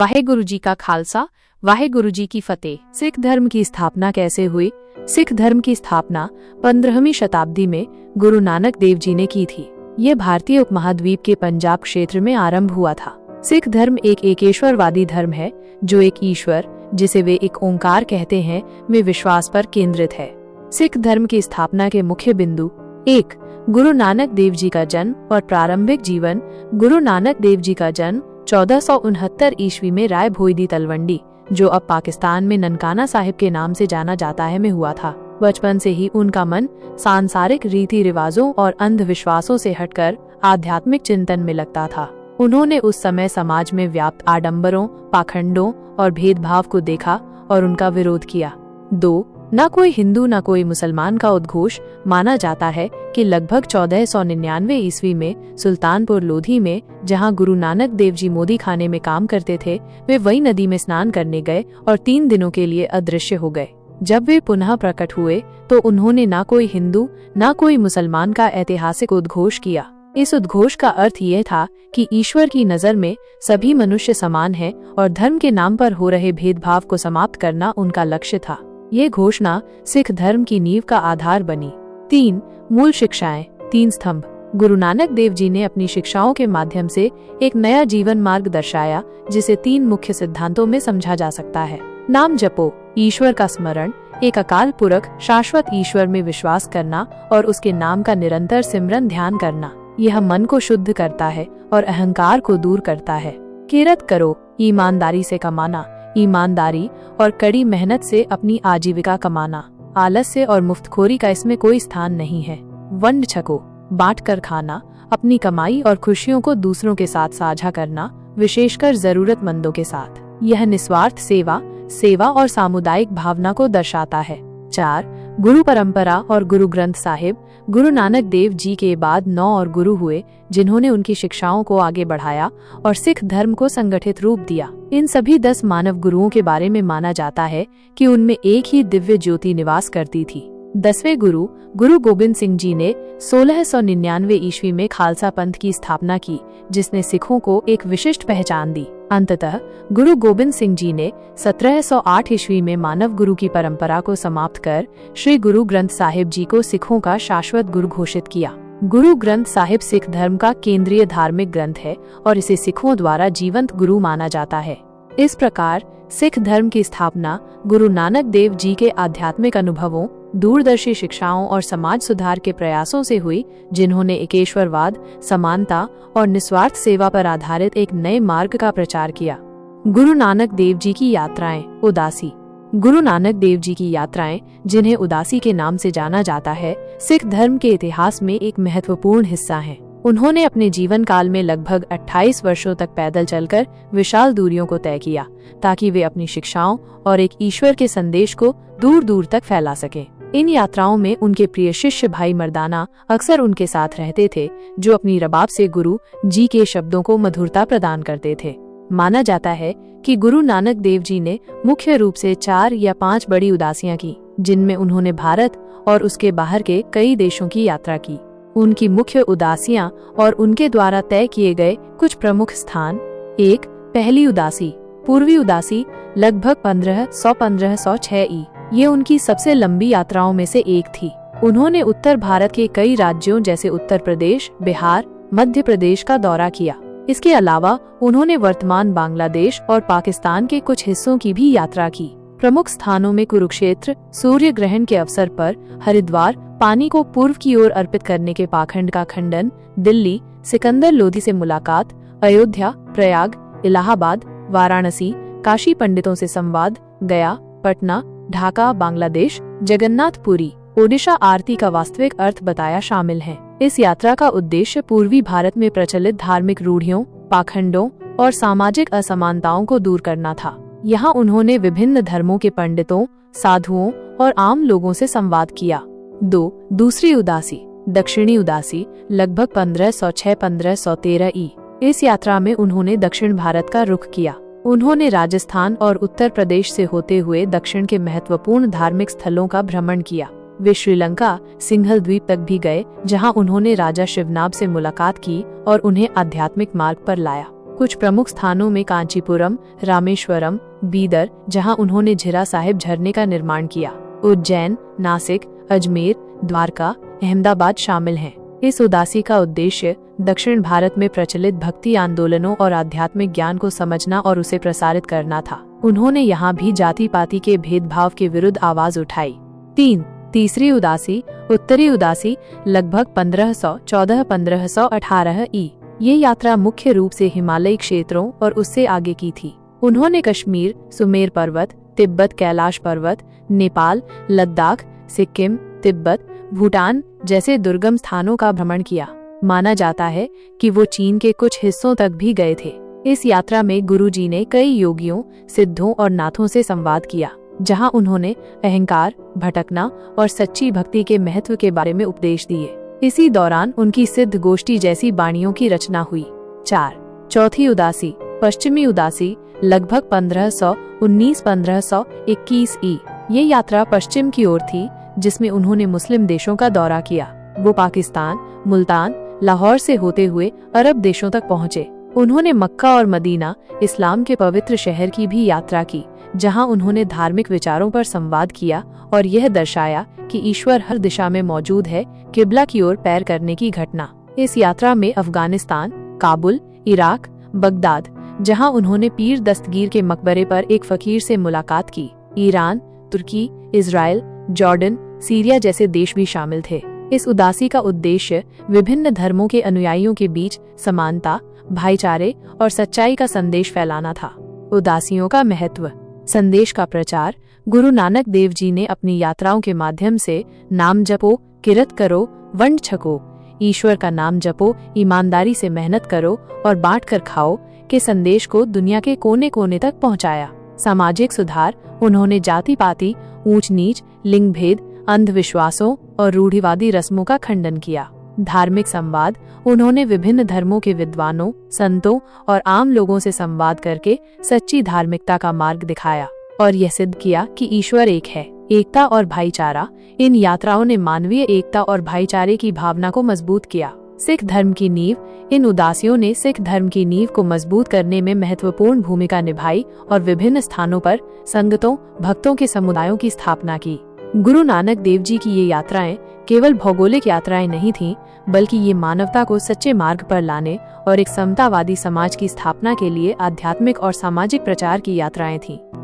वाहेगुरु जी का खालसा, वाहेगुरु जी की फतेह। सिख धर्म की स्थापना कैसे हुई? सिख धर्म की स्थापना 15वीं शताब्दी में गुरु नानक देव जी ने की थी। ये भारतीय उपमहाद्वीप के पंजाब क्षेत्र में आरंभ हुआ था। सिख धर्म एक एकेश्वरवादी धर्म है जो एक ईश्वर, जिसे वे एक ओंकार कहते हैं, में विश्वास पर केंद्रित है। सिख धर्म की स्थापना के मुख्य बिंदु: 1. गुरु नानक देव जी का जन्म और प्रारंभिक जीवन। गुरु नानक देव जी का जन्म 1469 ईस्वी में राय भोईदी तलवंडी, जो अब पाकिस्तान में ननकाना साहिब के नाम से जाना जाता है, में हुआ था। बचपन से ही उनका मन सांसारिक रीति रिवाजों और अंधविश्वासों से हटकर आध्यात्मिक चिंतन में लगता था। उन्होंने उस समय समाज में व्याप्त आडंबरों, पाखंडों और भेदभाव को देखा और उनका विरोध किया। 2. न कोई हिंदू न कोई मुसलमान का उद्घोष। माना जाता है कि लगभग 1499 ईस्वी में सुल्तानपुर लोधी में, जहां गुरु नानक देव जी मोदी खाने में काम करते थे, वे वही नदी में स्नान करने गए और 3 दिनों के लिए अदृश्य हो गए। जब वे पुनः प्रकट हुए तो उन्होंने न कोई हिंदू न कोई मुसलमान का ऐतिहासिक उद्घोष किया। इस उद्घोष का अर्थ ये था कि ईश्वर की नजर में सभी मनुष्य समान हैं और धर्म के नाम पर हो रहे भेदभाव को समाप्त करना उनका लक्ष्य था। ये घोषणा सिख धर्म की नींव का आधार बनी। 3. मूल शिक्षाएं, 3 स्तंभ। गुरु नानक देव जी ने अपनी शिक्षाओं के माध्यम से एक नया जीवन मार्ग दर्शाया, जिसे 3 मुख्य सिद्धांतों में समझा जा सकता है। नाम जपो, ईश्वर का स्मरण, एक अकाल पुरख शाश्वत ईश्वर में विश्वास करना और उसके नाम का निरंतर सिमरन ध्यान करना। यह मन को शुद्ध करता है और अहंकार को दूर करता है। किरत करो, ईमानदारी से कमाना, ईमानदारी और कड़ी मेहनत से अपनी आजीविका कमाना। आलस्य और मुफ्तखोरी का इसमें कोई स्थान नहीं है। वंड छको, बांट कर खाना, अपनी कमाई और खुशियों को दूसरों के साथ साझा करना, विशेषकर जरूरतमंदों के साथ। यह निस्वार्थ सेवा और सामुदायिक भावना को दर्शाता है। 4. गुरु परंपरा और गुरु ग्रंथ साहिब। गुरु नानक देव जी के बाद 9 और गुरु हुए, जिन्होंने उनकी शिक्षाओं को आगे बढ़ाया और सिख धर्म को संगठित रूप दिया। इन सभी 10 मानव गुरुओं के बारे में माना जाता है कि उनमें एक ही दिव्य ज्योति निवास करती थी। 10वें गुरु गुरु गोबिंद सिंह जी ने 1699 ईस्वी में खालसा पंथ की स्थापना की, जिसने सिखों को एक विशिष्ट पहचान दी। अंततः गुरु गोबिंद सिंह जी ने 1708 ईस्वी में मानव गुरु की परंपरा को समाप्त कर श्री गुरु ग्रंथ साहिब जी को सिखों का शाश्वत गुरु घोषित किया। गुरु ग्रंथ साहिब सिख धर्म का केंद्रीय धार्मिक ग्रंथ है और इसे सिखों द्वारा जीवंत गुरु माना जाता है। इस प्रकार सिख धर्म की स्थापना गुरु नानक देव जी के आध्यात्मिक अनुभवों, दूरदर्शी शिक्षाओं और समाज सुधार के प्रयासों से हुई, जिन्होंने एकेश्वरवाद, समानता और निस्वार्थ सेवा पर आधारित एक नए मार्ग का प्रचार किया। गुरु नानक देव जी की यात्राएं, उदासी। गुरु नानक देव जी की यात्राएं, जिन्हें उदासी के नाम से जाना जाता है, सिख धर्म के इतिहास में एक महत्वपूर्ण हिस्सा हैं। उन्होंने अपने जीवन काल में लगभग 28 वर्षों तक पैदल चलकर विशाल दूरियों को तय किया, ताकि वे अपनी शिक्षाओं और एक ईश्वर के संदेश को दूर दूर तक फैला सकें। इन यात्राओं में उनके प्रिय शिष्य भाई मर्दाना अक्सर उनके साथ रहते थे, जो अपनी रबाब से गुरु जी के शब्दों को मधुरता प्रदान करते थे। माना जाता है कि गुरु नानक देव जी ने मुख्य रूप से 4 या 5 बड़ी उदासियां की, जिनमें उन्होंने भारत और उसके बाहर के कई देशों की यात्रा की। उनकी मुख्य उदासियां और उनके द्वारा तय किए गए कुछ प्रमुख स्थान: 1. पहली उदासी, पूर्वी उदासी, लगभग 1506 ई। ये उनकी सबसे लंबी यात्राओं में से एक थी। उन्होंने उत्तर भारत के कई राज्यों जैसे उत्तर प्रदेश, बिहार, मध्य प्रदेश का दौरा किया। इसके अलावा उन्होंने वर्तमान बांग्लादेश और पाकिस्तान के कुछ हिस्सों की भी यात्रा की। प्रमुख स्थानों में कुरुक्षेत्र, सूर्य ग्रहण के अवसर पर हरिद्वार, पानी को पूर्व की ओर अर्पित करने के पाखंड का खंडन, दिल्ली, सिकंदर लोधी से मुलाकात, अयोध्या, प्रयाग, इलाहाबाद, वाराणसी, काशी पंडितों से संवाद, गया, पटना, ढाका, बांग्लादेश, जगन्नाथपुरी, ओडिशा आरती का वास्तविक अर्थ बताया शामिल है। इस यात्रा का उद्देश्य पूर्वी भारत में प्रचलित धार्मिक रूढ़ियों, पाखंडों और सामाजिक असमानताओं को दूर करना था। यहाँ उन्होंने विभिन्न धर्मों के पंडितों, साधुओं और आम लोगों से संवाद किया। 2. दूसरी उदासी, दक्षिणी उदासी, लगभग 1506-1513 ई। इस यात्रा में उन्होंने दक्षिण भारत का रुख किया। उन्होंने राजस्थान और उत्तर प्रदेश से होते हुए दक्षिण के महत्वपूर्ण धार्मिक स्थलों का भ्रमण किया। वे श्रीलंका, सिंघल द्वीप तक भी गए, जहां उन्होंने राजा शिवनाब से मुलाकात की और उन्हें आध्यात्मिक मार्ग पर लाया। कुछ प्रमुख स्थानों में कांचीपुरम, रामेश्वरम, बीदर, जहां उन्होंने झिरा साहिब झरने का निर्माण किया, उज्जैन, नासिक, अजमेर, द्वारका, अहमदाबाद शामिल हैं। इस उदासी का उद्देश्य दक्षिण भारत में प्रचलित भक्ति आंदोलनों और आध्यात्मिक ज्ञान को समझना और उसे प्रसारित करना था। उन्होंने यहाँ भी जाति पाति के भेदभाव के विरुद्ध आवाज उठाई। तीसरी उदासी, उत्तरी उदासी, लगभग 1514-1518 ई। ये यात्रा मुख्य रूप से हिमालयी क्षेत्रों और उससे आगे की थी। उन्होंने कश्मीर, सुमेर पर्वत, तिब्बत कैलाश पर्वत, नेपाल, लद्दाख, सिक्किम, तिब्बत, भूटान जैसे दुर्गम स्थानों का भ्रमण किया। माना जाता है कि वो चीन के कुछ हिस्सों तक भी गए थे। इस यात्रा में गुरुजी ने कई योगियों, सिद्धों और नाथों से संवाद किया, जहां उन्होंने अहंकार, भटकना और सच्ची भक्ति के महत्व के बारे में उपदेश दिए। इसी दौरान उनकी सिद्ध गोष्ठी जैसी वाणियों की रचना हुई। चौथी उदासी, पश्चिमी उदासी, लगभग 1519-1521 ई। ये यात्रा पश्चिम की ओर थी, जिसमें उन्होंने मुस्लिम देशों का दौरा किया। वो पाकिस्तान, मुल्तान, लाहौर से होते हुए अरब देशों तक पहुँचे। उन्होंने मक्का और मदीना, इस्लाम के पवित्र शहर की भी यात्रा की, जहां उन्होंने धार्मिक विचारों पर संवाद किया और यह दर्शाया कि ईश्वर हर दिशा में मौजूद है। किबला की ओर पैर करने की घटना। इस यात्रा में अफगानिस्तान, काबुल, इराक, बगदाद, जहां उन्होंने पीर दस्तगीर के मकबरे पर एक फकीर से मुलाकात की, ईरान, तुर्की, इजराइल, जॉर्डन, सीरिया जैसे देश भी शामिल थे। इस उदासी का उद्देश्य विभिन्न धर्मों के अनुयायियों के बीच समानता, भाईचारे और सच्चाई का संदेश फैलाना था। उदासियों का महत्व। संदेश का प्रचार। गुरु नानक देव जी ने अपनी यात्राओं के माध्यम से नाम जपो, किरत करो, वंड छको, ईश्वर का नाम जपो, ईमानदारी से मेहनत करो और बांट कर खाओ के संदेश को दुनिया के कोने कोने तक पहुंचाया। सामाजिक सुधार। उन्होंने जाति पाति, ऊंच नीच, लिंग भेद, अंधविश्वासों और रूढ़िवादी रस्मों का खंडन किया। धार्मिक संवाद। उन्होंने विभिन्न धर्मों के विद्वानों, संतों और आम लोगों से संवाद करके सच्ची धार्मिकता का मार्ग दिखाया और यह सिद्ध किया कि ईश्वर एक है। एकता और भाईचारा। इन यात्राओं ने मानवीय एकता और भाईचारे की भावना को मजबूत किया। सिख धर्म की नींव। इन उदासियों ने सिख धर्म की नींव को मजबूत करने में महत्वपूर्ण भूमिका निभाई और विभिन्न स्थानों पर संगतों, भक्तों के समुदायों की स्थापना की। गुरु नानक देव जी की ये यात्राएं केवल भौगोलिक यात्राएं नहीं थीं, बल्कि ये मानवता को सच्चे मार्ग पर लाने और एक समतावादी समाज की स्थापना के लिए आध्यात्मिक और सामाजिक प्रचार की यात्राएं थीं।